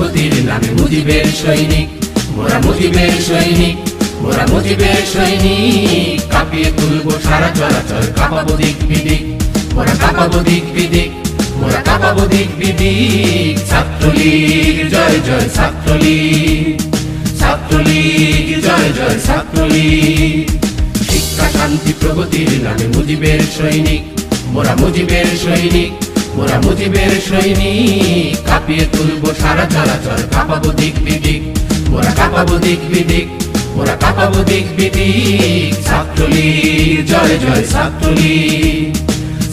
প্রগতির নামে মুজিবের সৈনিক, মোরা মুজিবের সৈনিক, মোরা মুজিবের সৈনিক। কাঁপিয়ে তুলবো সারা চরাচর, কাঁপাবো দিক বিদিক, মোরা কাঁপাবো দিক বিদিক, মোরা কাঁপাবো দিক বিদিক। ছাত্রলীগ জয় জয় ছাত্রলীগ, ছাত্রলীগ জয় জয় ছাত্রলীগ। শিক্ষা শান্তি প্রগতির নামে মুজিবের সৈনিক, মোরা মুজিবের সৈনিক, মোরা মুজিবের সৈনিক। কাঁপিয়ে তুলবো সারা চরাচর, কাঁপাবো দিক বিদিক, মোরা কাঁপাবো দিক বিদিক, মোরা কাঁপাবো দিক বিদিক। ছাত্রলীগ জয় জয় ছাত্রলীগ,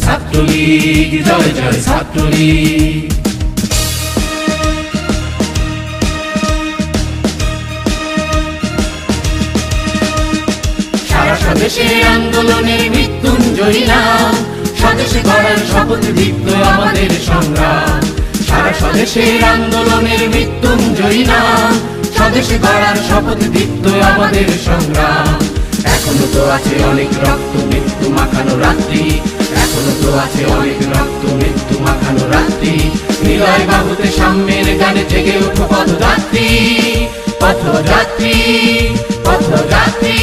ছাত্রলীগ জয় জয় ছাত্রলীগ। সারা স্বদেশে আন্দোলনের মৃত্যুঞ্জয়ী নাম, স্বদেশে গড়ার শপথ দীপ্ত আমাদের সংগ্রাম। সারা স্বদেশের আন্দোলনের মৃত্যুঞ্জয়ী নাম, স্বদেশে গড়ার শপথ দীপ্ত আমাদের সংগ্রাম। এখনো তো আছে অনেক রক্ত মৃত্যু মাখানো রাত্রি, এখনো তো আছে অনেক রক্ত মৃত্যু মাখানো রাত্রি। হৃদয় বাহুতে সাম্যের গানে জেগে ওঠো পথযাত্রী, পথযাত্রী, পথযাত্রী।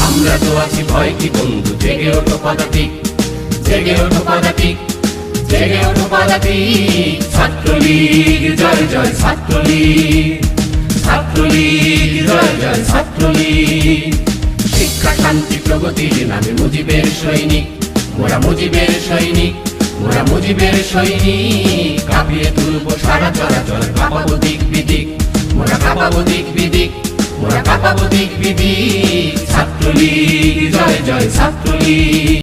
আমরা তো আছি ভয় কি বন্ধু, জেগে ওঠো পদাতিক, জেগে ওঠো পদাতিক, জেগে ওঠো পদাতিক। ছাত্রলীগ জয় জয় ছাত্রলীগ, ছাত্রলীগ জয় জয় ছাত্রলীগ। শিক্ষা শান্তি প্রগতির নামে মুজিবের সৈনিক, মোরা মুজিবের সৈনিক, মোরা মুজিবের সৈনিক। কাঁপিয়ে তুলবো সারা চরাচর, কাঁপাবো দিক বিদিক, মোরা কাঁপাবো দিক বিদিক, মোরা কাঁপাবো দিক বিদিক। ছাত্রলীগ জয় জয় ছাত্রলীগ।